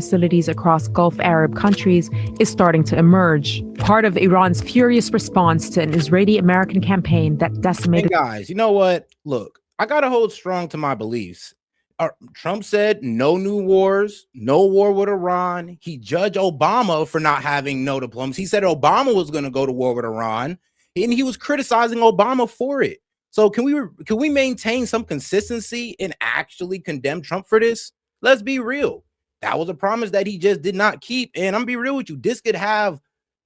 facilities across Gulf Arab countries is starting to emerge, part of Iran's furious response to an Israeli-American campaign that decimated. Hey guys, you know what? Look, I gotta hold strong to my beliefs. Trump said no new wars, no war with Iran. He judged Obama for not having no diplomacy. He said Obama was going to go to war with Iran, and he was criticizing Obama for it. So can we maintain some consistency and actually condemn Trump for this? Let's be real. That was a promise that he just did not keep. And I'm gonna be real with you. This could have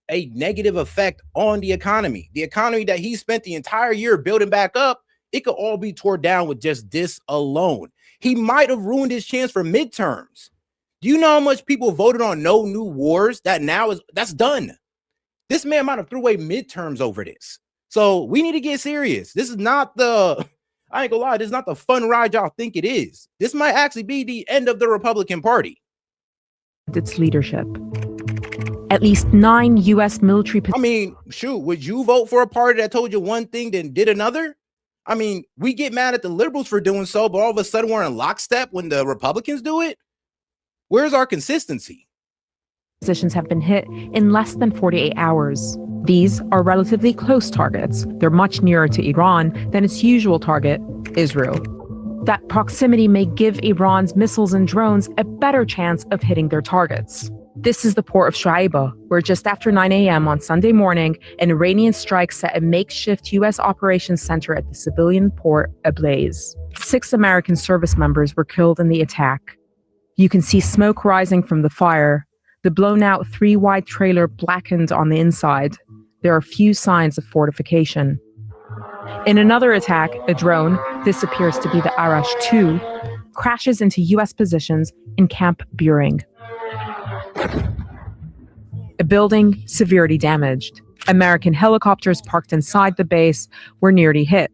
a negative effect on the economy. The economy that he spent the entire year building back up, it could all be torn down with just this alone. He might have ruined his chance for midterms. Do you know how much people voted on no new wars? That's done. This man might have threw away midterms over this. So we need to get serious. This is not I ain't gonna lie, this is not the fun ride y'all think it is. This might actually be the end of the Republican Party. Its leadership. At least 9 U.S. military. I mean, shoot, would you vote for a party that told you one thing then did another? I mean, we get mad at the liberals for doing so, but all of a sudden we're in lockstep when the Republicans do it. Where's our consistency? Positions have been hit in less than 48 hours. These are relatively close targets. They're much nearer to Iran than its usual target, Israel. That proximity may give Iran's missiles and drones a better chance of hitting their targets. This is the port of Shuaibah, where just after 9 a.m. on Sunday morning, an Iranian strike set a makeshift U.S. operations center at the civilian port ablaze. 6 American service members were killed in the attack. You can see smoke rising from the fire. The blown-out 3-wide trailer blackened on the inside. There are few signs of fortification. In another attack, a drone, this appears to be the Arash 2, crashes into U.S. positions in Camp Buring. A building severely damaged. American helicopters parked inside the base were nearly hit.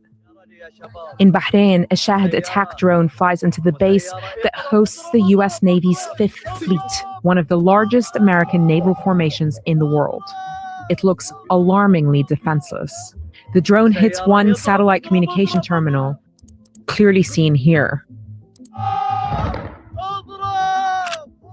In Bahrain, a Shahid attack drone flies into the base that hosts the U.S. Navy's 5th Fleet, one of the largest American naval formations in the world. It looks alarmingly defenseless. The drone hits one satellite communication terminal, clearly seen here.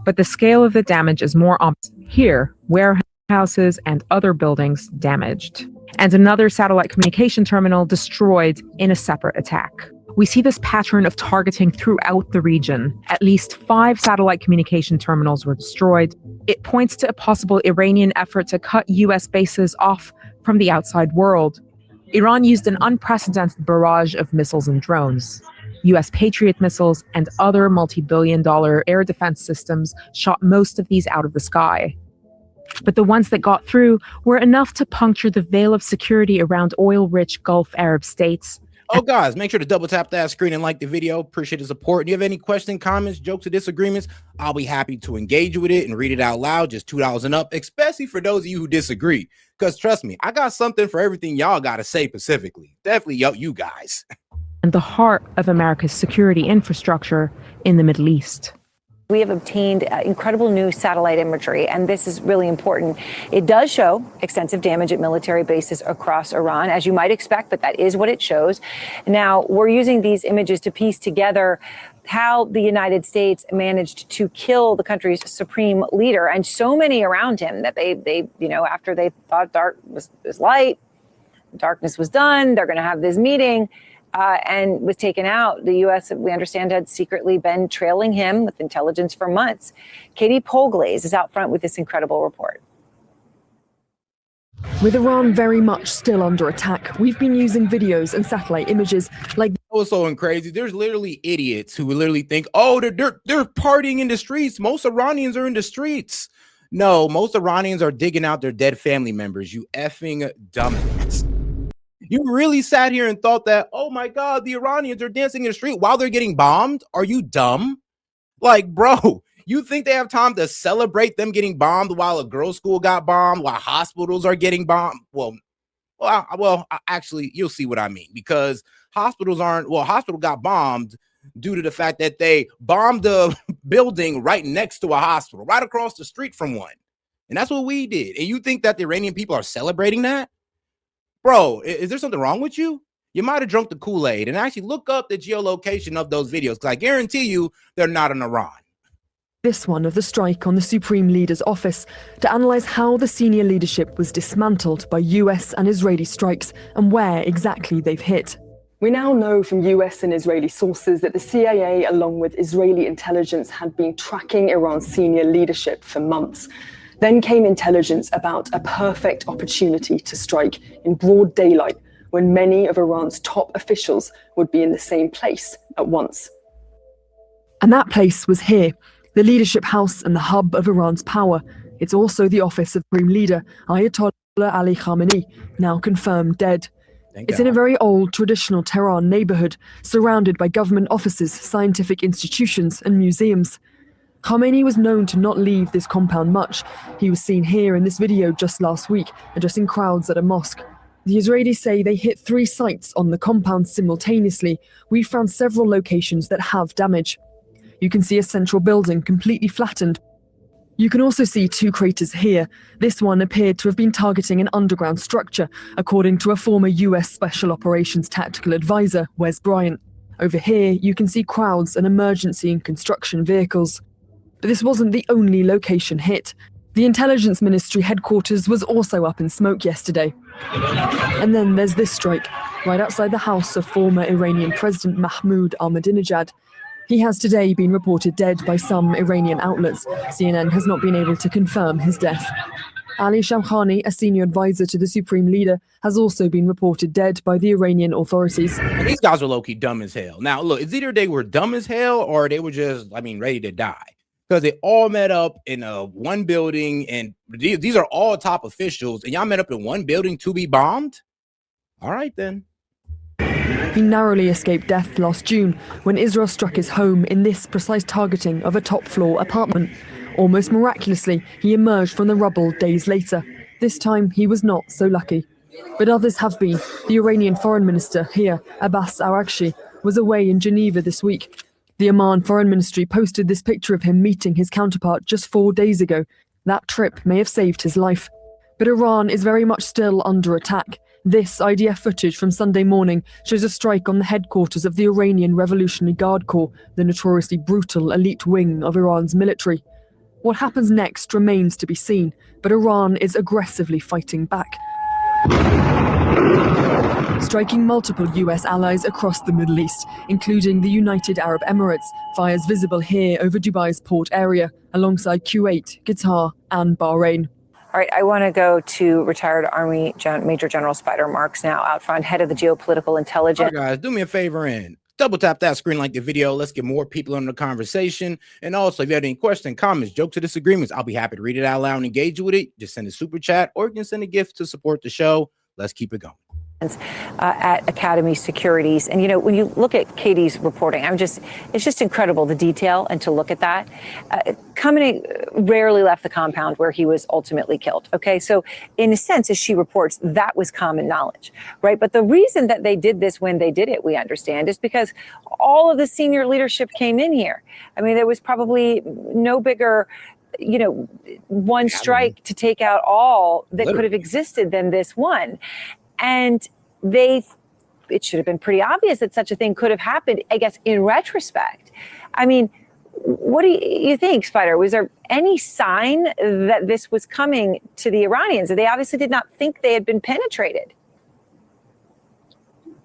But the scale of the damage is more obvious here, warehouses and other buildings damaged, and another satellite communication terminal destroyed in a separate attack. We see this pattern of targeting throughout the region. At least 5 satellite communication terminals were destroyed. It points to a possible Iranian effort to cut U.S. bases off from the outside world. Iran used an unprecedented barrage of missiles and drones. U.S. Patriot missiles and other multi-billion-dollar air defense systems shot most of these out of the sky. But the ones that got through were enough to puncture the veil of security around oil-rich Gulf Arab states. Oh, guys, make sure to double tap that screen and like the video. Appreciate the support. Do you have any questions, comments, jokes, or disagreements? I'll be happy to engage with it and read it out loud. Just $2 and up, especially for those of you who disagree. Because trust me, I got something for everything y'all got to say specifically. Definitely you guys. And the heart of America's security infrastructure in the Middle East. We have obtained incredible new satellite imagery, and this is really important. It does show extensive damage at military bases across Iran, as you might expect, but that is what it shows. Now, we're using these images to piece together how the United States managed to kill the country's supreme leader and so many around him that they after they thought dark was light, darkness was done, they're going to have this meeting. And was taken out. The U.S., we understand, had secretly been trailing him with intelligence for months. Katie Polglaze is out front with this incredible report. With Iran very much still under attack, we've been using videos and satellite images like. Oh, so crazy. There's literally idiots who literally think, oh, they're partying in the streets. Most Iranians are in the streets. No, most Iranians are digging out their dead family members. You effing dumbass. You really sat here and thought that, oh my God, the Iranians are dancing in the street while they're getting bombed? Are you dumb? Like, bro, you think they have time to celebrate them getting bombed while a girls' school got bombed, while hospitals are getting bombed? Well, actually, you'll see what I mean, because hospital got bombed due to the fact that they bombed a building right next to a hospital, right across the street from one. And that's what we did. And you think that the Iranian people are celebrating that? Bro, is there something wrong with you? You might have drunk the Kool-Aid, and actually look up the geolocation of those videos, because I guarantee you they're not in Iran. This one of the strike on the Supreme Leader's office to analyse how the senior leadership was dismantled by US and Israeli strikes and where exactly they've hit. We now know from US and Israeli sources that the CIA, along with Israeli intelligence, had been tracking Iran's senior leadership for months. Then came intelligence about a perfect opportunity to strike in broad daylight when many of Iran's top officials would be in the same place at once. And that place was here, the leadership house and the hub of Iran's power. It's also the office of Supreme Leader Ayatollah Ali Khamenei, now confirmed dead. It's in a very old, traditional Tehran neighborhood, surrounded by government offices, scientific institutions, and museums. Khamenei was known to not leave this compound much. He was seen here in this video just last week, addressing crowds at a mosque. The Israelis say they hit 3 sites on the compound simultaneously. We found several locations that have damage. You can see a central building completely flattened. You can also see 2 craters here. This one appeared to have been targeting an underground structure, according to a former US Special Operations Tactical Advisor, Wes Bryant. Over here, you can see crowds and emergency and construction vehicles. But this wasn't the only location hit. The Intelligence Ministry headquarters was also up in smoke yesterday. And then there's this strike, right outside the house of former Iranian President Mahmoud Ahmadinejad. He has today been reported dead by some Iranian outlets. CNN has not been able to confirm his death. Ali Shamkhani, a senior advisor to the Supreme Leader, has also been reported dead by the Iranian authorities. And these guys were low-key dumb as hell. Now, look, it's either they were dumb as hell or they were just, ready to die. Because they all met up in one building, and these are all top officials, and y'all met up in one building to be bombed? All right, then. He narrowly escaped death last June when Israel struck his home in this precise targeting of a top-floor apartment. Almost miraculously, he emerged from the rubble days later. This time, he was not so lucky. But others have been. The Iranian foreign minister here, Abbas Araghchi, was away in Geneva this week. The Oman Foreign Ministry posted this picture of him meeting his counterpart just 4 days ago. That trip may have saved his life. But Iran is very much still under attack. This IDF footage from Sunday morning shows a strike on the headquarters of the Iranian Revolutionary Guard Corps, the notoriously brutal elite wing of Iran's military. What happens next remains to be seen, but Iran is aggressively fighting back. Striking multiple US allies across the Middle East, including the United Arab Emirates, fires visible here over Dubai's port area, alongside Kuwait, Qatar, and Bahrain. All right, I want to go to retired Army Major General Spider Marks now out front, head of the geopolitical intelligence. All right, guys, do me a favor and double tap that screen, like the video. Let's get more people in the conversation. And also, if you have any questions, comments, jokes, or disagreements, I'll be happy to read it out loud and engage with it. Just send a super chat, or you can send a gift to support the show. Let's keep it going. At Academy Securities. And, when you look at Katie's reporting, it's just incredible, the detail, and to look at that. Khamenei rarely left the compound where he was ultimately killed. Okay, so in a sense, as she reports, that was common knowledge, right? But the reason that they did this when they did it, we understand, is because all of the senior leadership came in here. There was probably no bigger one strike to take out all that could have existed than this one. And it should have been pretty obvious that such a thing could have happened, I guess, in retrospect. What do you think, Spider? Was there any sign that this was coming to the Iranians? They obviously did not think they had been penetrated.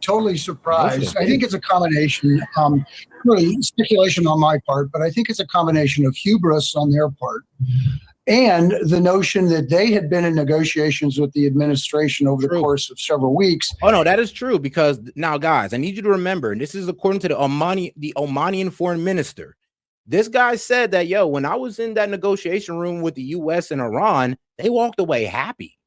Totally surprised. I think it's a combination, really speculation on my part, but I think it's a combination of hubris on their part and the notion that they had been in negotiations with the administration over the course of several weeks. Oh, no, that is true, because now, guys, I need you to remember, and this is according to the Omanian foreign minister. This guy said that, when I was in that negotiation room with the U.S. and Iran, they walked away happy.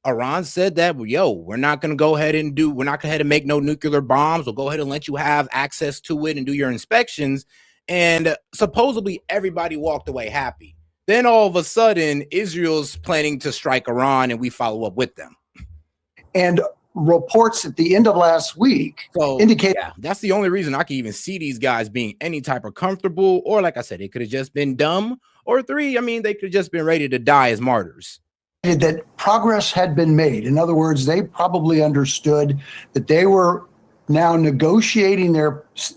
Iran said that, we're not going to go ahead and make no nuclear bombs. We'll go ahead and let you have access to it and do your inspections. And supposedly everybody walked away happy. Then all of a sudden, Israel's planning to strike Iran, and we follow up with them. And reports at the end of last week indicate that's the only reason I can even see these guys being any type of comfortable, or like I said, it could have just been dumb, or 3, they could have just been ready to die as martyrs. That progress had been made. In other words, they probably understood that they were now negotiating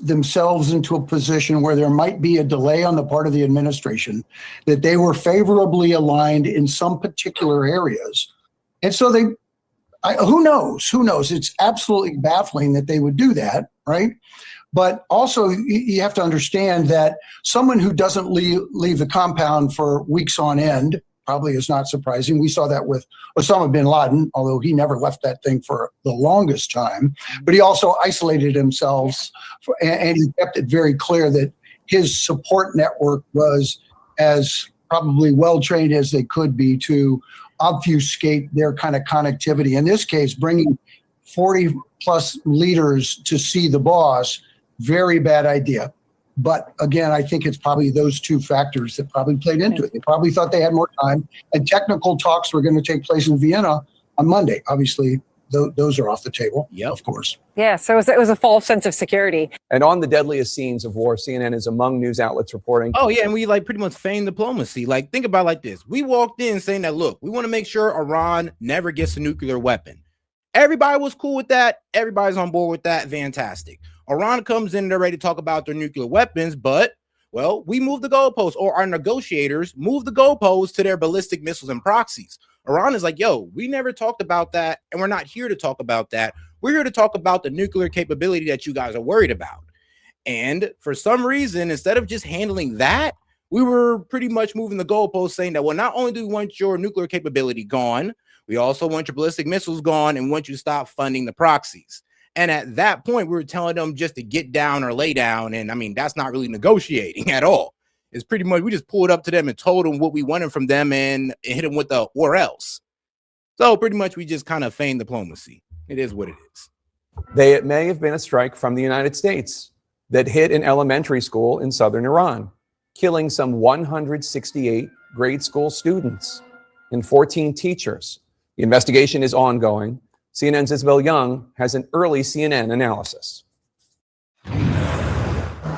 themselves into a position where there might be a delay on the part of the administration, that they were favorably aligned in some particular areas. And so who knows? It's absolutely baffling that they would do that, right? But also you have to understand that someone who doesn't leave the compound for weeks on end probably is not surprising. We saw that with Osama bin Laden, although he never left that thing for the longest time. But he also isolated himself, and he kept it very clear that his support network was as probably well-trained as they could be to obfuscate their kind of connectivity. In this case, bringing 40 plus leaders to see the boss, very bad idea. But again, I think it's probably those two factors that probably played into it. They probably thought they had more time, and technical talks were going to take place in Vienna on Monday. Obviously, those are off the table, of course. Yeah, so it was a false sense of security. And on the deadliest scenes of war, CNN is among news outlets reporting. Oh, yeah, and we pretty much feigned diplomacy. Think about it like this. We walked in saying that, look, we want to make sure Iran never gets a nuclear weapon. Everybody was cool with that. Everybody's on board with that. Fantastic. Iran comes in, they're ready to talk about their nuclear weapons, but, well, we moved the goalposts, or our negotiators moved the goalposts to their ballistic missiles and proxies. Iran is like, yo, we never talked about that, and we're not here to talk about that. We're here to talk about the nuclear capability that you guys are worried about. And for some reason, instead of just handling that, we were pretty much moving the goalposts, saying that, well, not only do we want your nuclear capability gone, we also want your ballistic missiles gone and want you to stop funding the proxies. And at that point, we were telling them just to get down or lay down. And I mean, that's not really negotiating at all. It's pretty much, we just pulled up to them and told them what we wanted from them and hit them with the or else. So pretty much we just kind of feigned diplomacy. It is what it is. It may have been a strike from the United States that hit an elementary school in southern Iran, killing some 168 grade school students and 14 teachers. The investigation is ongoing. CNN's Isabel Young has an early CNN analysis.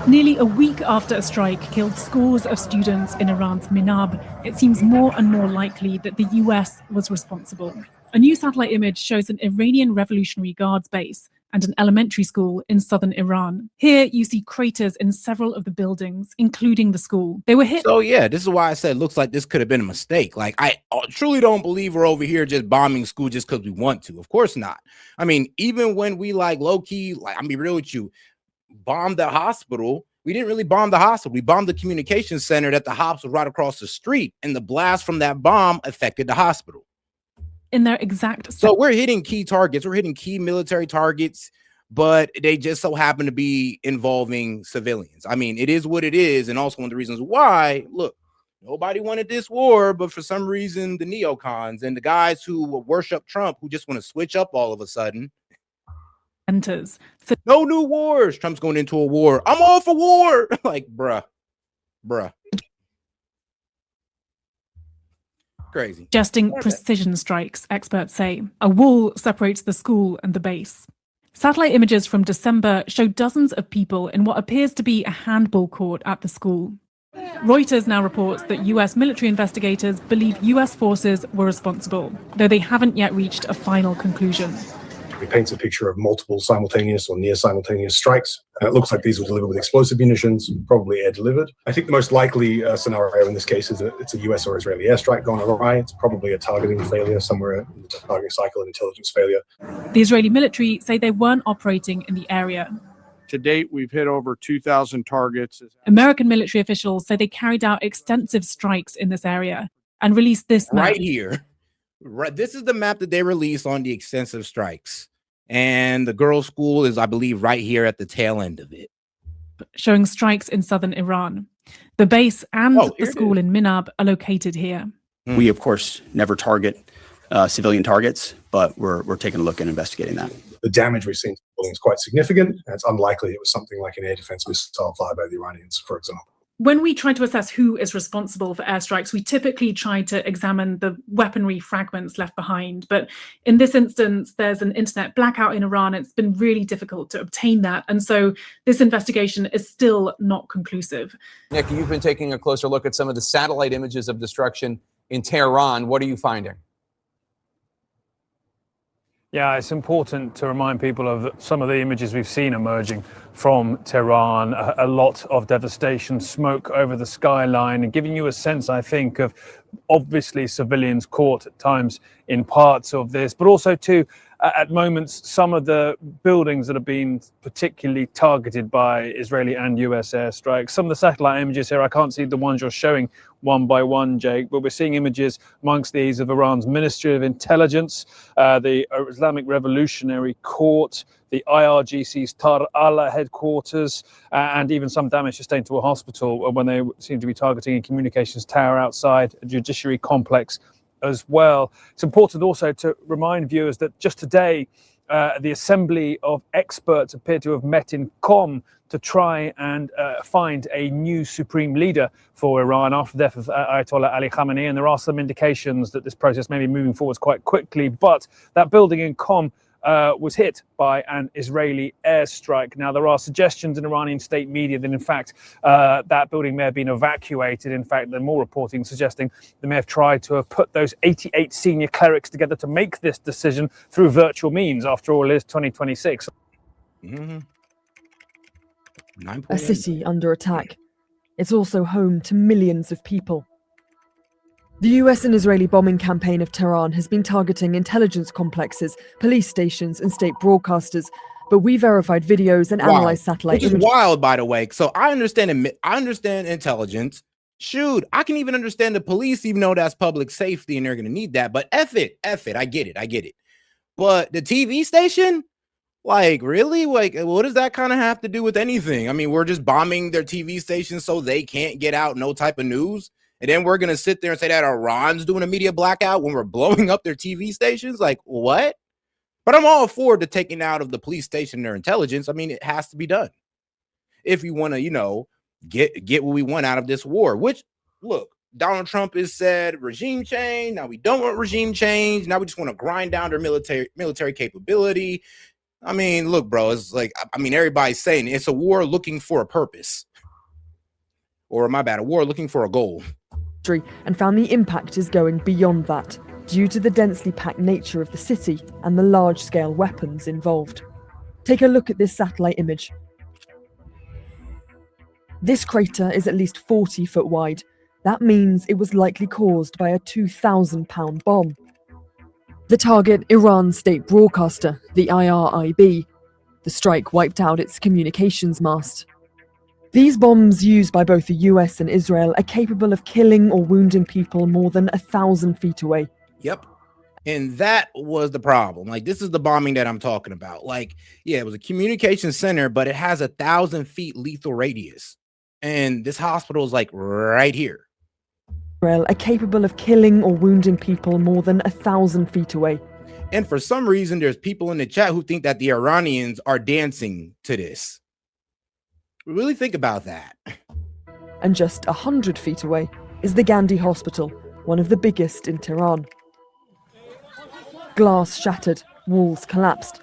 Nearly a week after a strike killed scores of students in Iran's Minab, it seems more and more likely that the US was responsible. A new satellite image shows an Iranian Revolutionary Guards base and an elementary school in southern Iran. Here you see craters in several of the buildings, including the school. They were hit. So yeah, this is why I said it looks like this could have been a mistake. I truly don't believe we're over here just bombing school just because we want to. Of course not. I mean, even when we low key, I'm be real with you, bombed the hospital, we didn't really bomb the hospital. We bombed the communication center that the hops was right across the street, and the blast from that bomb affected the hospital. In their exact. So we're hitting key targets. We're hitting key military targets, but they just so happen to be involving civilians. I mean, it is what it is. And also one of the reasons why, look, nobody wanted this war, but for some reason, the neocons and the guys who worship Trump, who just want to switch up all of a sudden. Enters. So no new wars. Trump's going into a war. I'm all for war. Bruh. Crazy. Suggesting precision strikes, experts say. A wall separates the school and the base. Satellite images from December show dozens of people in what appears to be a handball court at the school. Reuters now reports that US military investigators believe US forces were responsible, though they haven't yet reached a final conclusion. It paints a picture of multiple simultaneous or near simultaneous strikes. It looks like these were delivered with explosive munitions, probably air delivered. I think the most likely scenario in this case is that it's a US or Israeli airstrike gone awry. It's probably a targeting failure somewhere in the targeting cycle, an intelligence failure. The Israeli military say they weren't operating in the area. To date, we've hit over 2,000 targets. American military officials say they carried out extensive strikes in this area and released this map. Right here. Right. This is the map that they released on the extensive strikes. And the girls' school is, I believe, right here at the tail end of it. Showing strikes in southern Iran. The base and the school in Minab are located here. We, of course, never target civilian targets, but we're taking a look and investigating that. The damage we've seen to the building is quite significant, and it's unlikely it was something like an air defense missile fired by the Iranians, for example. When we try to assess who is responsible for airstrikes, we typically try to examine the weaponry fragments left behind. But in this instance, there's an internet blackout in Iran. It's been really difficult to obtain that. And so this investigation is still not conclusive. Nick, you've been taking a closer look at some of the satellite images of destruction in Tehran. What are you finding? Yeah, it's important to remind people of some of the images we've seen emerging from Tehran. A lot of devastation, smoke over the skyline, and giving you a sense, I think, of obviously civilians caught at times in parts of this, but also too, at moments, some of the buildings that have been particularly targeted by Israeli and US airstrikes. Some of the satellite images here, I can't see the ones you're showing one by one, Jake, but we're seeing images amongst these of Iran's Ministry of Intelligence, the Islamic Revolutionary Court, the IRGC's Tar Allah headquarters, and even some damage sustained to a hospital when they seem to be targeting a communications tower outside a judiciary complex as well. It's important also to remind viewers that just today, the assembly of experts appear to have met in Qom to try and find a new supreme leader for Iran after the death of Ayatollah Ali Khamenei. And there are some indications that this process may be moving forwards quite quickly. But that building in Qom was hit by an Israeli airstrike. Now, there are suggestions in Iranian state media that, in fact, that building may have been evacuated. In fact, there's more reporting suggesting they may have tried to have put those 88 senior clerics together to make this decision through virtual means. After all, it is 2026. Mm-hmm. A city under attack. It's also home to millions of people. The US and Israeli bombing campaign of Tehran has been targeting intelligence complexes, police stations, and state broadcasters, but we verified videos and analyzed satellite images. Which is wild, by the way. So I understand intelligence. Shoot, I can even understand the police, even though that's public safety and they're going to need that. But F it. I get it. But the TV station, like, really? Like, what does that kind of have to do with anything? I mean, we're just bombing their TV stations so they can't get out no type of news. And then we're going to sit there and say that Iran's doing a media blackout when we're blowing up their TV stations? Like, what? But I'm all for the taking out of the police station their intelligence. I mean, it has to be done if we want to, get what we want out of this war. Which, look, Donald Trump has said regime change. Now we don't want regime change. Now we just want to grind down their military capability. I mean, look, bro, it's like, everybody's saying it's a war looking for a purpose. Or a war looking for a goal. And found the impact is going beyond that, due to the densely packed nature of the city and the large-scale weapons involved. Take a look at this satellite image. This crater is at least 40 foot wide. That means it was likely caused by a 2,000-pound bomb. The target, Iran's state broadcaster, the IRIB. The strike wiped out its communications mast. These bombs used by both the US and Israel are capable of killing or wounding people more than 1,000 feet away. Yep. And that was the problem. Like, this is the bombing that I'm talking about. Like, yeah, it was a communication center, but it has 1,000 feet lethal radius. And this hospital is like right here. Israel are capable of killing or wounding people more than 1,000 feet away. And for some reason, there's people in the chat who think that the Iranians are dancing to this. Really think about that. And just 100 feet away is the Gandhi Hospital, one of the biggest in Tehran. Glass shattered, walls collapsed,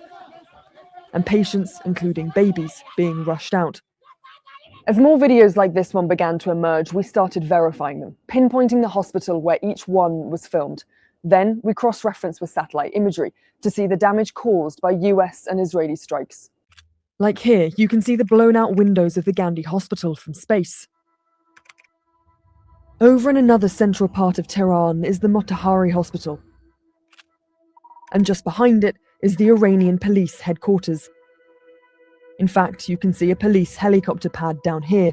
and patients, including babies, being rushed out. As more videos like this one began to emerge, we started verifying them, pinpointing the hospital where each one was filmed. Then we cross-referenced with satellite imagery to see the damage caused by US and Israeli strikes. Like here, you can see the blown-out windows of the Gandhi Hospital from space. Over in another central part of Tehran is the Motahari Hospital. And just behind it is the Iranian police headquarters. In fact, you can see a police helicopter pad down here.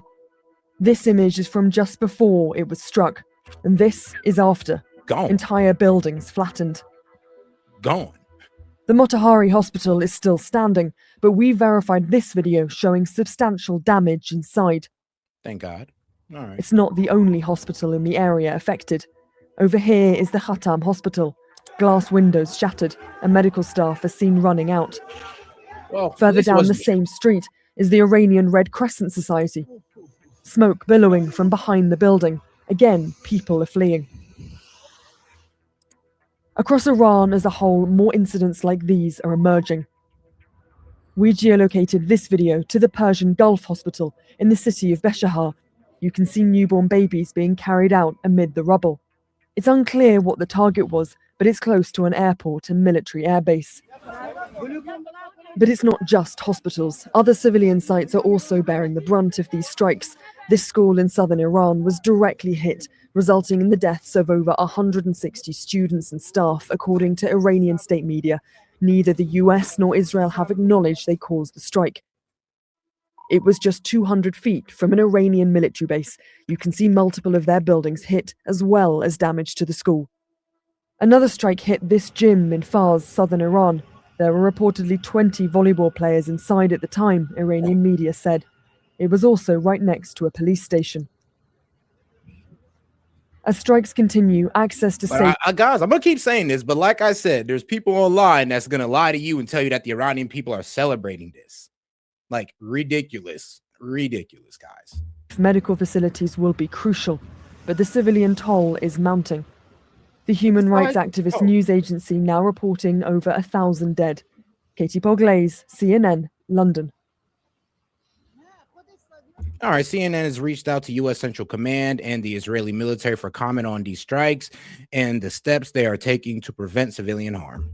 This image is from just before it was struck, and this is after. Gone. Entire buildings flattened. Gone. The Motahari Hospital is still standing, but we verified this video showing substantial damage inside. Thank God. All right. It's not the only hospital in the area affected. Over here is the Khatam Hospital. Glass windows shattered, and medical staff are seen running out. Well, further down the same street is the Iranian Red Crescent Society. Smoke billowing from behind the building. Again, people are fleeing. Across Iran as a whole, more incidents like these are emerging. We geolocated this video to the Persian Gulf Hospital in the city of Beshahar. You can see newborn babies being carried out amid the rubble. It's unclear what the target was, but it's close to an airport and military airbase. But it's not just hospitals. Other civilian sites are also bearing the brunt of these strikes. This school in southern Iran was directly hit, resulting in the deaths of over 160 students and staff, according to Iranian state media. Neither the US nor Israel have acknowledged they caused the strike. It was just 200 feet from an Iranian military base. You can see multiple of their buildings hit, as well as damage to the school. Another strike hit this gym in Fars, southern Iran. There were reportedly 20 volleyball players inside at the time, Iranian media said. It was also right next to a police station. As strikes continue, access to But guys, I'm gonna keep saying this, but like I said, there's people online that's gonna lie to you and tell you that the Iranian people are celebrating this. Like, ridiculous, guys. medical facilities will be crucial, but the civilian toll is mounting. The human rights activist news agency now reporting over 1,000 dead. Katie Poglaze, CNN, London. All right, CNN has reached out to U.S. Central Command and the Israeli military for comment on these strikes and the steps they are taking to prevent civilian harm.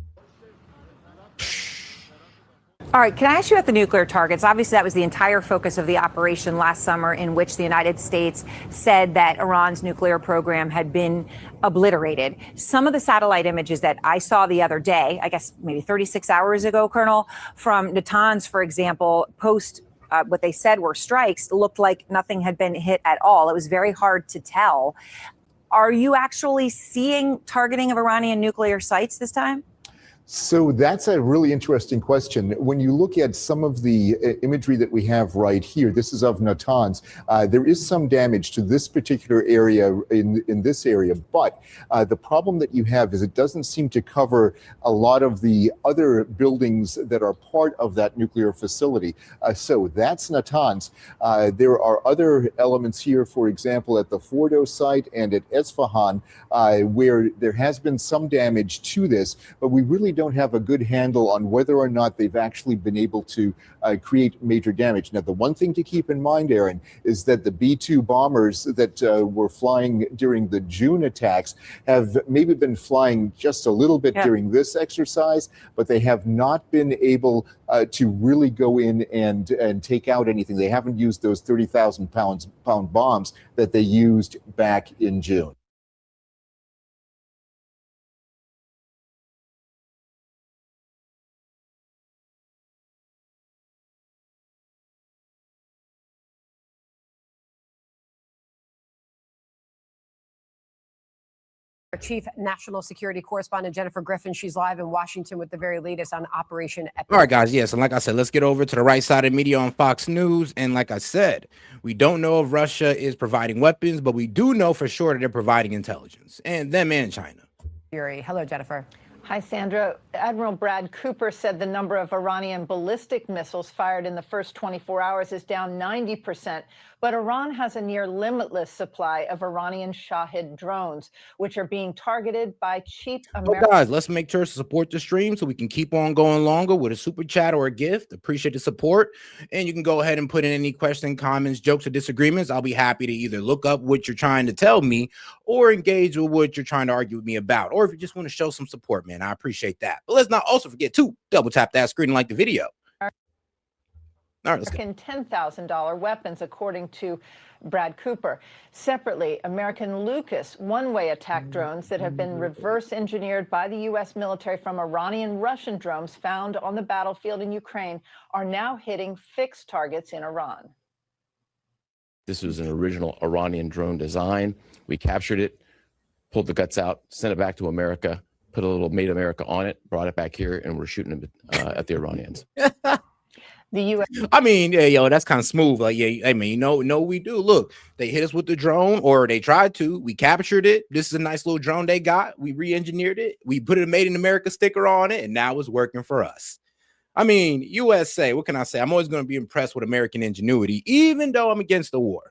All right, can I ask you about the nuclear targets? Obviously, that was the entire focus of the operation last summer, in which the United States said that Iran's nuclear program had been obliterated. Some of the satellite images that I saw the other day, I guess maybe 36 hours ago, Colonel, from Natanz, for example, post what they said were strikes, looked like nothing had been hit at all. It was very hard to tell. Are you actually seeing targeting of Iranian nuclear sites this time? So that's a really interesting question. When you look at some of the imagery that we have right here, this is of Natanz. There is some damage to this particular area in this area, but the problem that you have is it doesn't seem to cover a lot of the other buildings that are part of that nuclear facility. So that's Natanz. There are other elements here, for example, at the Fordo site and at Esfahan, where there has been some damage to this, but we really don't have a good handle on whether or not they've actually been able to create major damage. Now, the one thing to keep in mind, Aaron, is that the B-2 bombers that were flying during the June attacks have maybe been flying just a little bit during this exercise, but they have not been able to really go in and take out anything. They haven't used those 30,000 pound bombs that they used back in June. Our Chief National Security Correspondent Jennifer Griffin. She's live in Washington with the very latest on Operation Epic. All right, guys. Yes. And like I said, let's get over to the right side of media on Fox News. And like I said, we don't know if Russia is providing weapons, but we do know for sure that they're providing intelligence, and them and China. Hello, Jennifer. Hi, Sandra. Admiral Brad Cooper said the number of Iranian ballistic missiles fired in the first 24 hours is down 90%, but Iran has a near limitless supply of Iranian Shahid drones, which are being targeted by cheap American... Guys, let's make sure to support the stream so we can keep on going longer with a super chat or a gift. Appreciate the support. And you can go ahead and put in any questions, comments, jokes, or disagreements. I'll be happy to either look up what you're trying to tell me or engage with what you're trying to argue with me about. Or if you just want to show some support, man, I appreciate that. But let's not also forget to double tap that screen and like the video. All right, let's go. $10,000 weapons, according to Brad Cooper. Separately, American Lucas one-way attack drones that have been reverse engineered by the U.S. military from Iranian Russian drones found on the battlefield in Ukraine are now hitting fixed targets in Iran. This was an original Iranian drone design. We captured it, pulled the guts out, sent it back to America, put a little Made America on it, brought it back here, and we're shooting it at the Iranians. The U.S. I mean, yeah, yo, that's kind of smooth. Like, yeah, I mean, we do. Look, they hit us with the drone, or they tried to. We captured it. This is a nice little drone they got. We re-engineered it. We put a Made in America sticker on it, and now it's working for us. I mean, USA, what can I say? I'm always going to be impressed with American ingenuity, even though I'm against the war.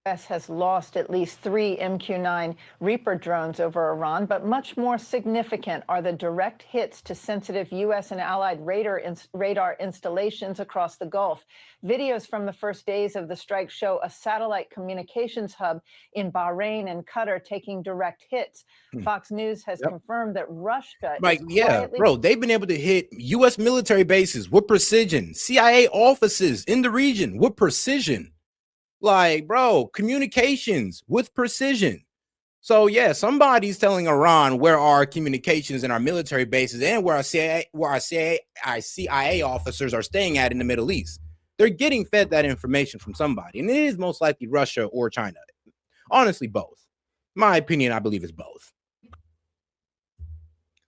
U.S. has lost at least 3 MQ-9 Reaper drones over Iran, but much more significant are the direct hits to sensitive U.S. and allied radar installations across the Gulf. Videos from the first days of the strike show a satellite communications hub in Bahrain and Qatar taking direct hits. Fox News has confirmed that Russia Like, is yeah, quietly... bro, they've been able to hit U.S. military bases with precision, CIA offices in the region with precision. Like, bro, communications with precision. So, yeah, somebody's telling Iran where our communications and our military bases and where our CIA officers are staying at in the Middle East. They're getting fed that information from somebody, and it is most likely Russia or China. Honestly, both. My opinion, I believe, is both.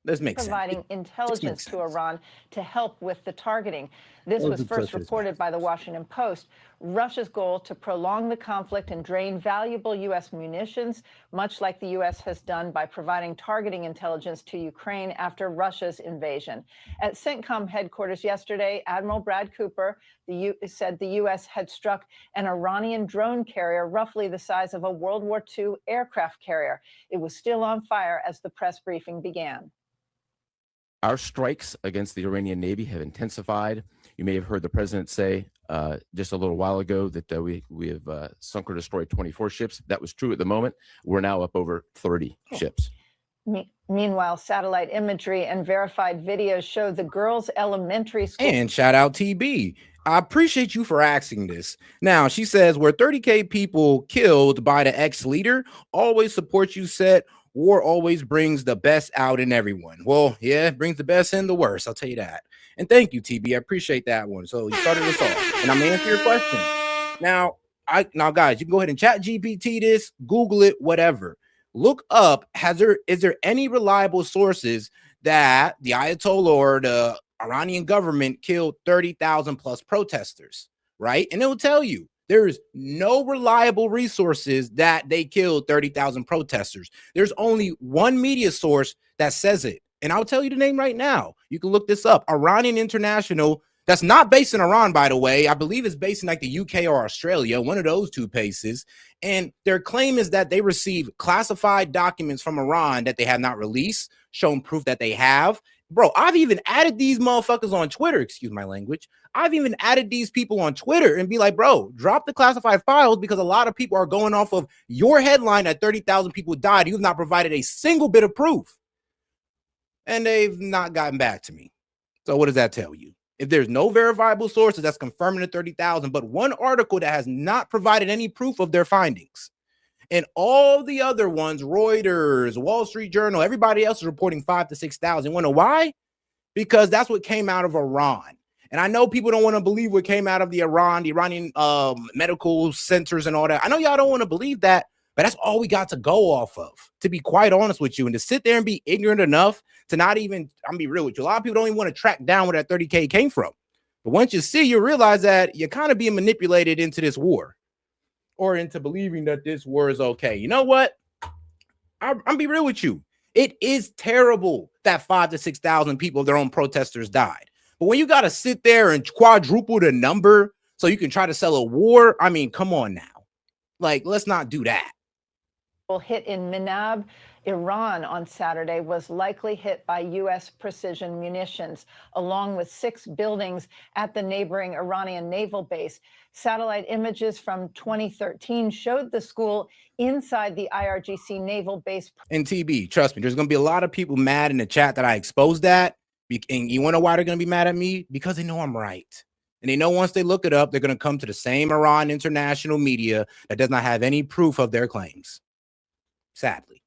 This makes providing intelligence to Iran to help with the targeting. This was first reported by the Washington Post. Russia's goal to prolong the conflict and drain valuable U.S. munitions, much like the U.S. has done by providing targeting intelligence to Ukraine after Russia's invasion. At CENTCOM headquarters yesterday, Admiral Brad Cooper said the U.S. had struck an Iranian drone carrier roughly the size of a World War II aircraft carrier. It was still on fire as the press briefing began. Our strikes against the Iranian Navy have intensified. You may have heard the president say just a little while ago that we have sunk or destroyed 24 ships. That was true at the moment. We're now up over 30 ships. Meanwhile, satellite imagery and verified videos show the girls' elementary school. And shout out TB. I appreciate you for asking this. Now, she says, were 30K people killed by the ex-leader? Always support you, S.E.T. War always brings the best out in everyone. Well, yeah, it brings the best and the worst. I'll tell you that. And thank you, TB. I appreciate that one. So you started us off, and I'm gonna answer your question. Now, guys, you can go ahead and chat GPT this, Google it, whatever. Look up, is there any reliable sources that the Ayatollah or the Iranian government killed 30,000 plus protesters, right? And it will tell you. There's no reliable resources that they killed 30,000 protesters. There's only one media source that says it. And I'll tell you the name right now. You can look this up. Iranian International. That's not based in Iran, by the way. I believe it's based in like the UK or Australia, one of those two places. And their claim is that they received classified documents from Iran that they have not released, showing proof that they have. Bro, I've even added these motherfuckers on Twitter. Excuse my language. I've even added these people on Twitter and be like, bro, drop the classified files because a lot of people are going off of your headline that 30,000 people died. You've not provided a single bit of proof. And they've not gotten back to me. So what does that tell you? If there's no verifiable sources that's confirming the 30,000, but one article that has not provided any proof of their findings, and all the other ones, Reuters, Wall Street Journal, everybody else is reporting 5,000 to 6,000. You want to know why? Because that's what came out of Iran. And I know people don't want to believe what came out of the Iranian medical centers and all that. I know y'all don't want to believe that, but that's all we got to go off of, to be quite honest with you. And to sit there and be ignorant enough to not even, I'm be real with you. A lot of people don't even want to track down where that 30K came from. But once you see, you realize that you're kind of being manipulated into this war, or into believing that this war is okay. You know what? I'm be real with you. It is terrible that 5,000 to 6,000 people, their own protesters, died. But when you got to sit there and quadruple the number so you can try to sell a war, I mean, come on now. Like, let's not do that. Hit in Minab, Iran on Saturday was likely hit by U.S. precision munitions, along with 6 buildings at the neighboring Iranian naval base. Satellite images from 2013 showed the school inside the IRGC naval base. And TB, trust me, there's going to be a lot of people mad in the chat that I exposed that. And you want to know why they're going to be mad at me? Because they know I'm right. And they know once they look it up, they're going to come to the same Iran international media that does not have any proof of their claims. Sadly.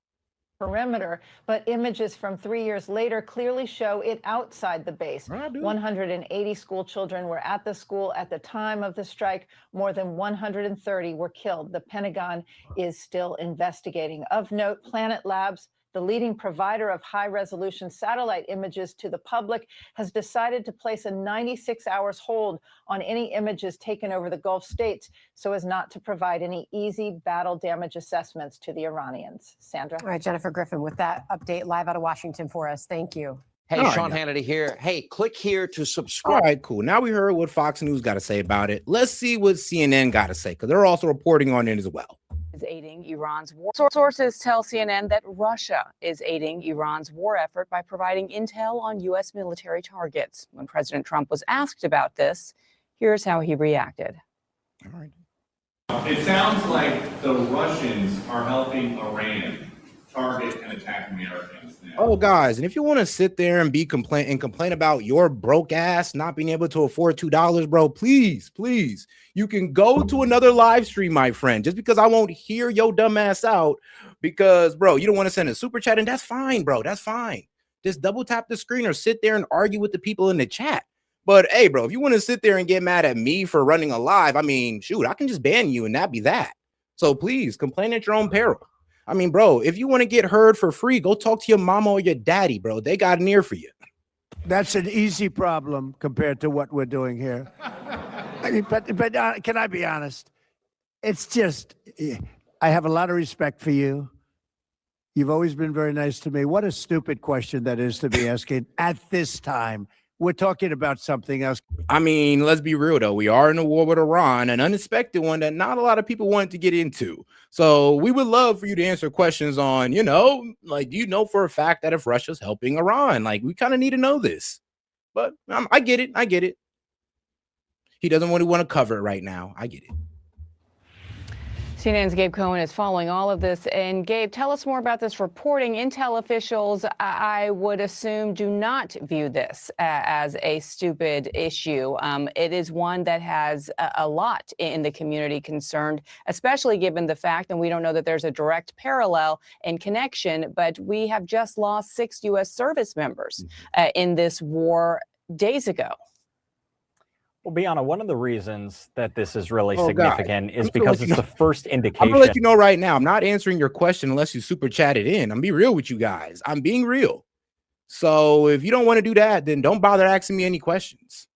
Perimeter, but images from 3 years later clearly show it outside the base. 180 school children were at the school at the time of the strike. More than 130 were killed. The Pentagon is still investigating. Of note, Planet Labs, the leading provider of high-resolution satellite images to the public, has decided to place a 96 hours hold on any images taken over the Gulf states so as not to provide any easy battle damage assessments to the Iranians. Sandra? All right, Jennifer Griffin, with that update live out of Washington for us. Thank you. Hey, Sean Hannity here. Hey, click here to subscribe. All right, cool. Now we heard what Fox News got to say about it. Let's see what CNN got to say, because they're also reporting on it as well. is aiding Iran's war. Sources tell CNN that Russia is aiding Iran's war effort by providing intel on U.S. military targets. When President Trump was asked about this, here's how he reacted. All right. It sounds like the Russians are helping Iran target and attack Americans now. Oh, guys, and if you want to sit there and complain about your broke ass not being able to afford $2, bro, please, you can go to another live stream, my friend. Just because I won't hear your dumb ass out, because, bro, you don't want to send a super chat, and that's fine, bro. That's fine. Just double tap the screen or sit there and argue with the people in the chat. But hey, bro, if you want to sit there and get mad at me for running a live, I mean, shoot, I can just ban you and that be that. So please complain at your own peril. I mean, bro, if you want to get heard for free, go talk to your mama or your daddy, bro. They got an ear for you. That's an easy problem compared to what we're doing here. I mean, but can I be honest? It's just, I have a lot of respect for you. You've always been very nice to me. What a stupid question that is to be asking at this time. We're talking about something else. I mean, let's be real, though. We are in a war with Iran, an unexpected one that not a lot of people wanted to get into. So we would love for you to answer questions on, like, for a fact that if Russia's helping Iran, like, we kind of need to know this. But I get it. He doesn't want to cover it right now. I get it. CNN's Gabe Cohen is following all of this. And Gabe, tell us more about this reporting. Intel officials, I would assume, do not view this as a stupid issue. It is one that has a lot in the community concerned, especially given the fact, and we don't know that there's a direct parallel and connection, but we have just lost 6 U.S. service members in this war days ago. Well, Bianna, one of the reasons that this is really significant is because it's the first indication. I'm gonna let you know right now. I'm not answering your question unless you super chat it in. I'm being real with you guys. I'm being real. So if you don't want to do that, then don't bother asking me any questions.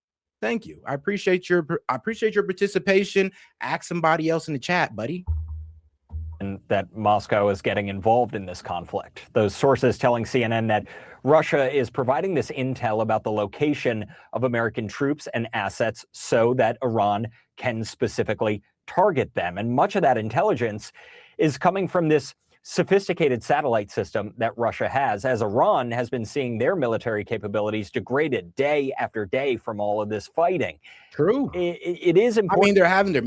Thank you. I appreciate your participation. Ask somebody else in the chat, buddy. And that Moscow is getting involved in this conflict. Those sources telling CNN that Russia is providing this intel about the location of American troops and assets so that Iran can specifically target them. And much of that intelligence is coming from this sophisticated satellite system that Russia has, as Iran has been seeing their military capabilities degraded day after day from all of this fighting. True. It is important. I mean, they're having their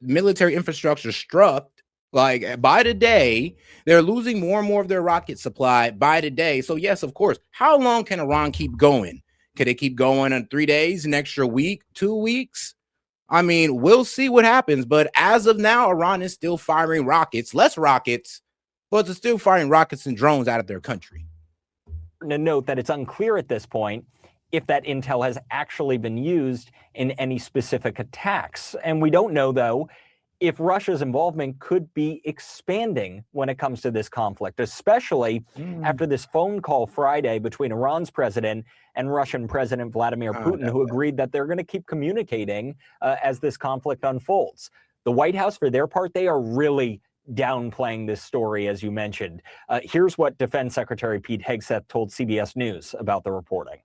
military infrastructure struck. Like, by the day, they're losing more and more of their rocket supply by the day. So, yes, of course. How long can Iran keep going? Could it keep going in 3 days, an extra week, 2 weeks? I mean, we'll see what happens. But as of now, Iran is still firing rockets, less rockets, but it's still firing rockets and drones out of their country. To note that it's unclear at this point if that intel has actually been used in any specific attacks. And we don't know, though, if Russia's involvement could be expanding when it comes to this conflict, especially after this phone call Friday between Iran's president and Russian President Vladimir Putin, who agreed that they're going to keep communicating as this conflict unfolds. The White House, for their part, they are really downplaying this story, as you mentioned. Here's what Defense Secretary Pete Hegseth told CBS News about the reporting.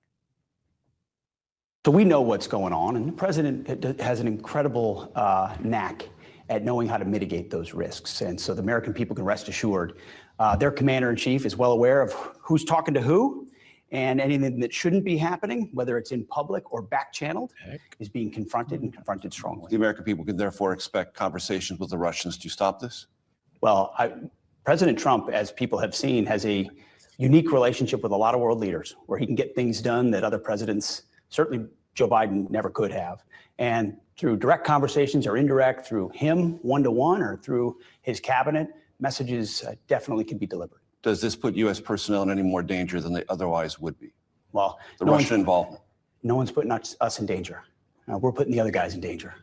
So we know what's going on, and the president has an incredible knack at knowing how to mitigate those risks. And so the American people can rest assured their commander-in-chief is well aware of who's talking to who, and anything that shouldn't be happening, whether it's in public or back-channeled, is being confronted and confronted strongly. The American people can therefore expect conversations with the Russians to stop this? Well, President Trump, as people have seen, has a unique relationship with a lot of world leaders where he can get things done that other presidents, certainly Joe Biden, never could have. And through direct conversations or indirect, through him one-to-one or through his cabinet, messages definitely can be delivered. Does this put U.S. personnel in any more danger than they otherwise would be? Well, the Russian involvement. No one's putting us in danger. We're putting the other guys in danger.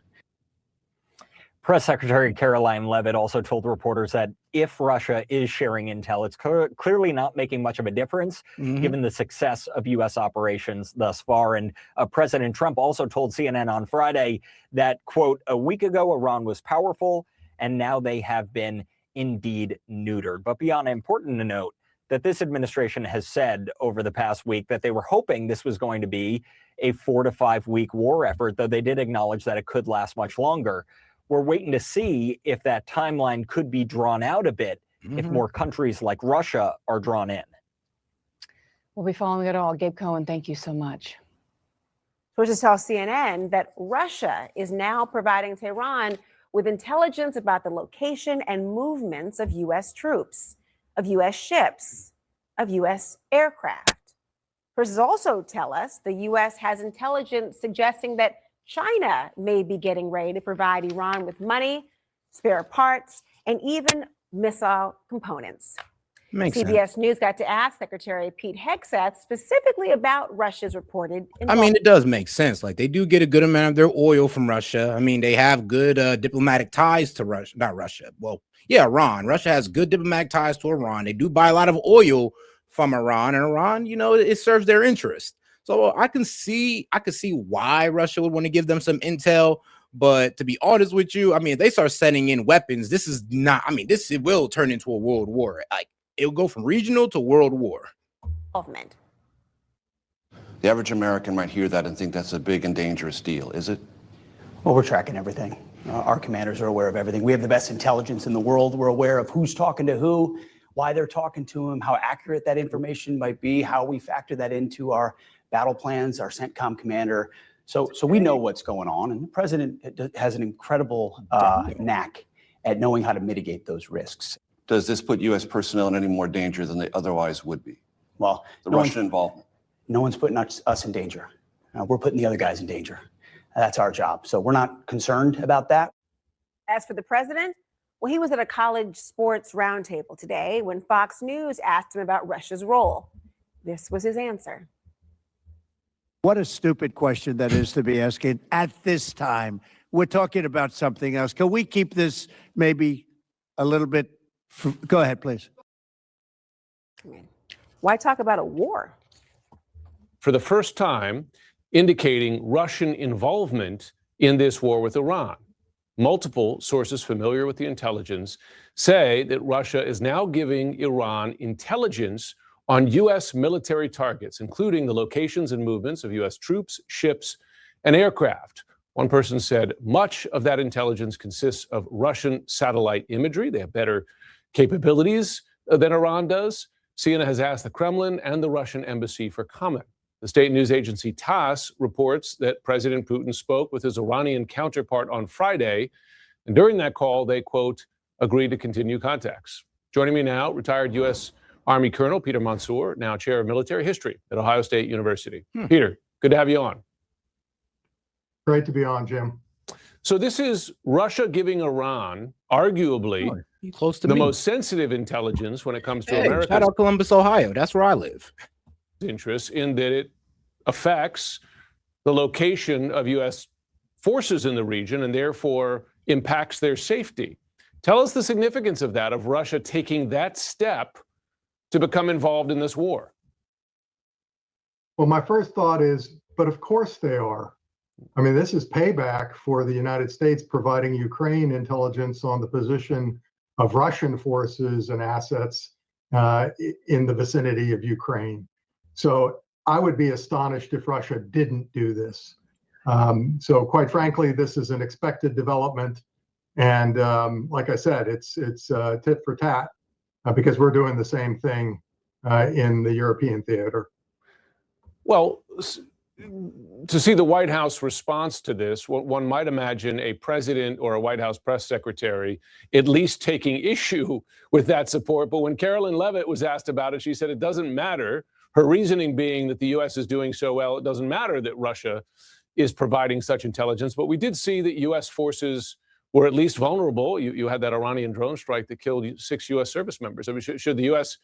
Press Secretary Caroline Leavitt also told reporters that if Russia is sharing intel, it's clearly not making much of a difference given the success of U.S. operations thus far. And President Trump also told CNN on Friday that, quote, a week ago, Iran was powerful, and now they have been indeed neutered. But beyond important to note that this administration has said over the past week that they were hoping this was going to be a 4 to 5 week war effort, though they did acknowledge that it could last much longer. we're waiting to see if that timeline could be drawn out a bit if more countries like Russia are drawn in. We'll be following it all. Gabe Cohen, thank you so much. Sources tell CNN that Russia is now providing Tehran with intelligence about the location and movements of U.S. troops, of U.S. ships, of U.S. aircraft. Sources also tell us the U.S. has intelligence suggesting that China may be getting ready to provide Iran with money, spare parts, and even missile components. Makes CBS sense. News got to ask Secretary Pete Hegseth specifically about Russia's reported I mean, it does make sense. Like, they do get a good amount of their oil from Russia. I mean, they have good diplomatic ties to Russia. Not Russia. Well, yeah, Iran. Russia has good diplomatic ties to Iran. They do buy a lot of oil from Iran, and Iran, you know, it serves their interest. So I can see why Russia would want to give them some intel. But to be honest with you, I mean, if they start sending in weapons, this is not, I mean, it will turn into a world war. Like, it'll go from regional to world war. Involvement. The average American might hear that and think that's a big and dangerous deal, is it? Well, we're tracking everything. Our commanders are aware of everything. We have the best intelligence in the world. We're aware of who's talking to who, why they're talking to them, how accurate that information might be, how we factor that into our battle plans, our CENTCOM commander. So we know what's going on, and the president has an incredible knack at knowing how to mitigate those risks. Does this put U.S. personnel in any more danger than they otherwise would be? Well, the Russian involvement. No one's putting us in danger. We're putting the other guys in danger. That's our job. So we're not concerned about that. As for the president, well, he was at a college sports roundtable today when Fox News asked him about Russia's role. This was his answer. What a stupid question that is to be asking at this time. We're talking about something else. Can we keep this maybe a little bit? Go ahead, please. Why talk about a war? For the first time, indicating Russian involvement in this war with Iran. Multiple sources familiar with the intelligence say that Russia is now giving Iran intelligence on U.S. military targets, including the locations and movements of U.S. troops, ships, and aircraft. One person said much of that intelligence consists of Russian satellite imagery. They have better capabilities than Iran does. CNN has asked the Kremlin and the Russian embassy for comment. The state news agency TASS reports that President Putin spoke with his Iranian counterpart on Friday, and during that call, they, quote, agreed to continue contacts. Joining me now, retired U.S. Army Colonel Peter Mansour, now chair of military history at Ohio State University. Peter, good to have you on. Great to be on, Jim. So this is Russia giving Iran, arguably, close to the me. most sensitive intelligence when it comes to Hey, America's shout out Columbus, Ohio. That's where I live. interests, in that it affects the location of U.S. forces in the region and therefore impacts their safety. Tell us the significance of that, of Russia taking that step to become involved in this war. Well, my first thought is, but of course they are. I mean, this is payback for the United States providing Ukraine intelligence on the position of Russian forces and assets in the vicinity of Ukraine. So I would be astonished if Russia didn't do this. So quite frankly, this is an expected development. And like I said, it's tit for tat because we're doing the same thing in the European theater. Well, to see the White House response to this, one might imagine a president or a White House press secretary at least taking issue with that support. But when Carolyn Leavitt was asked about it, she said it doesn't matter. Her reasoning being that the U.S. is doing so well, it doesn't matter that Russia is providing such intelligence. But we did see that U.S. forces were at least vulnerable. You had that Iranian drone strike that killed 6 U.S. service members. I mean, should the U.S.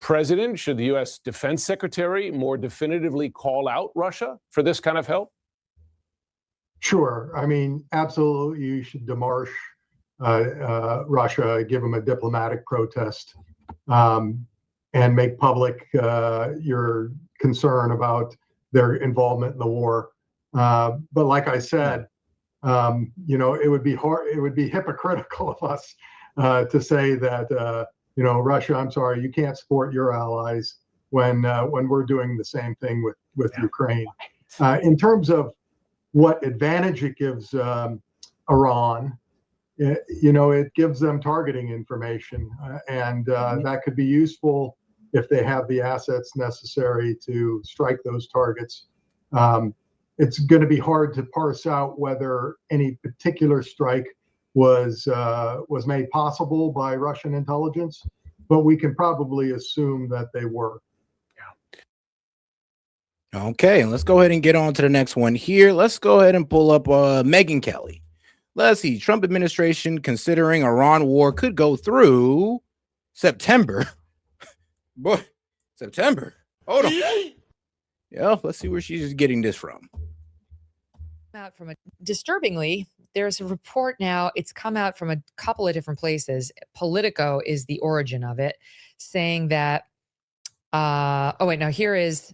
president, should the U.S. defense secretary more definitively call out Russia for this kind of help? Sure. I mean, absolutely, you should demarche Russia, give them a diplomatic protest, and make public your concern about their involvement in the war. But like I said, you know, it would be hard, it would be hypocritical of us to say that, you know, Russia, I'm sorry, you can't support your allies when we're doing the same thing with Ukraine. In terms of what advantage it gives Iran, it gives them targeting information, and that could be useful if they have the assets necessary to strike those targets. It's going to be hard to parse out whether any particular strike was made possible by Russian intelligence, but we can probably assume that they were. Okay, let's go ahead and get on to the next one here. Let's go ahead and pull up Megyn Kelly. Let's see. Trump administration considering Iran war could go through September. Boy, September. Hold on. Yeah, let's see where she's getting this from. Out from disturbingly, there's a report now. It's come out from a couple of different places. Politico is the origin of it, saying that. Here is.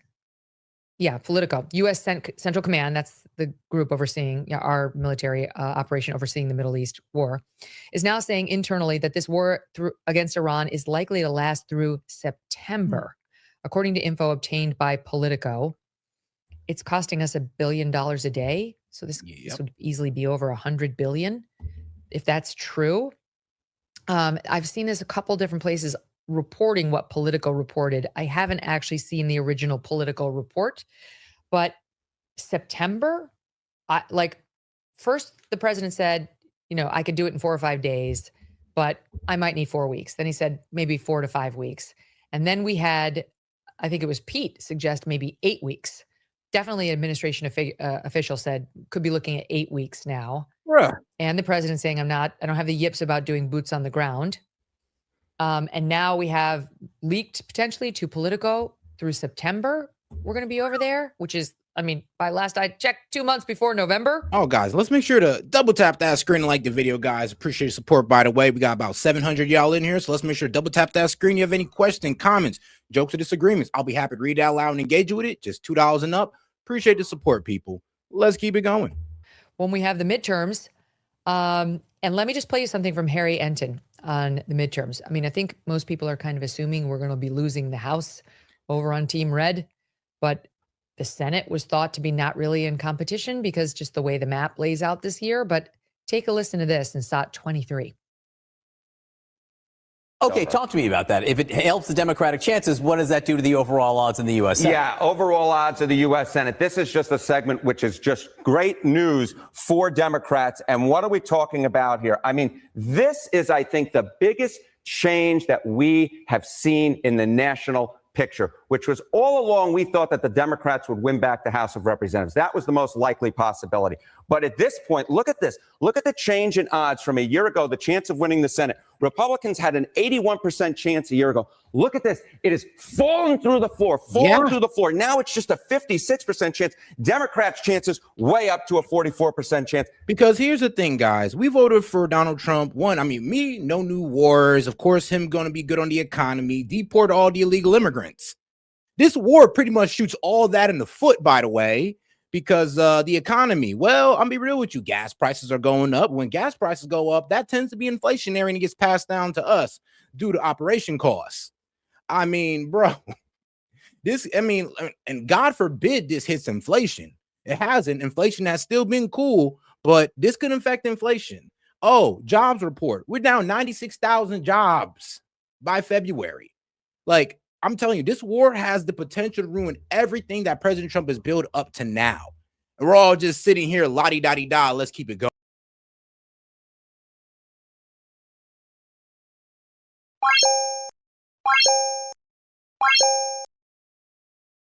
Yeah, Politico, U.S. Central Command, that's the group overseeing our military operation overseeing the Middle East war, is now saying internally that this war against Iran is likely to last through September. According to info obtained by Politico, it's costing us $1 billion a day. So this would easily be over $100 billion if that's true. I've seen this a couple different places reporting what Politico reported. I haven't actually seen the original Politico report, but September, first the president said, I could do it in 4 or 5 days, but I might need 4 weeks. Then he said maybe 4 to 5 weeks. And then we had, I think it was Pete suggest maybe 8 weeks. Definitely administration official said could be looking at 8 weeks now. Bruh. And the president saying I don't have the yips about doing boots on the ground. And now we have leaked potentially to Politico through September. We're going to be over there, which is, by last I checked, 2 months before November. Oh, guys, let's make sure to double tap that screen and like the video, guys. Appreciate your support, by the way. We got about 700 y'all in here, so let's make sure to double tap that screen. You have any questions, comments, jokes, or disagreements, I'll be happy to read it out loud and engage you with it. Just $2 and up. Appreciate the support, people. Let's keep it going. When we have the midterms, and let me just play you something from Harry Enton on the midterms. I think most people are kind of assuming we're going to be losing the House over on Team Red, but the Senate was thought to be not really in competition because just the way the map lays out this year. But take a listen to this in S.E.T 23. Okay, talk to me about that. If it helps the Democratic chances, what does that do to the overall odds in the U.S. Senate? Yeah, overall odds of the U.S. Senate. This is just a segment which is just great news for Democrats. And what are we talking about here? This is, I think, the biggest change that we have seen in the national picture, which was all along we thought that the Democrats would win back the House of Representatives. That was the most likely possibility. But at this point, look at this. Look at the change in odds from a year ago, the chance of winning the Senate. Republicans had an 81% chance a year ago. Look at this. It has fallen through the floor, through the floor. Now it's just a 56% chance. Democrats' chances way up to a 44% chance. Because here's the thing, guys. We voted for Donald Trump. Me, no new wars. Of course, him going to be good on the economy. Deport all the illegal immigrants. This war pretty much shoots all that in the foot, by the way, because the economy, well, I'll be real with you. Gas prices are going up. When gas prices go up, that tends to be inflationary and it gets passed down to us due to operation costs. Bro, and God forbid this hits inflation. It hasn't. Inflation has still been cool, but this could affect inflation. Oh, jobs report. We're down 96,000 jobs by February. I'm telling you, this war has the potential to ruin everything that President Trump has built up to now. And we're all just sitting here, la-di-da-di-da. Let's keep it going.